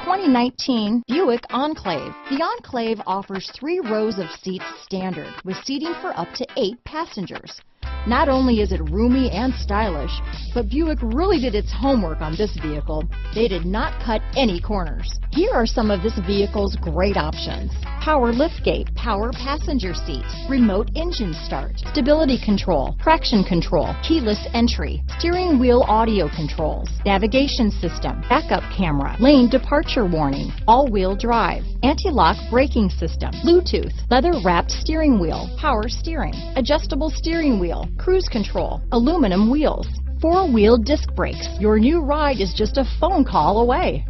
2019 Buick Enclave. The Enclave offers 3 rows of seats standard, with seating for up to 8 passengers. Not only is it roomy and stylish, but Buick really did its homework on this vehicle. They did not cut any corners. Here are some of this vehicle's great options: power liftgate, power passenger seat, remote engine start, stability control, traction control, keyless entry, steering wheel audio controls, navigation system, backup camera, lane departure warning, all-wheel drive, anti-lock braking system, Bluetooth, leather-wrapped steering wheel, power steering, adjustable steering wheel, cruise control, aluminum wheels, 4-wheel disc brakes. Your new ride is just a phone call away.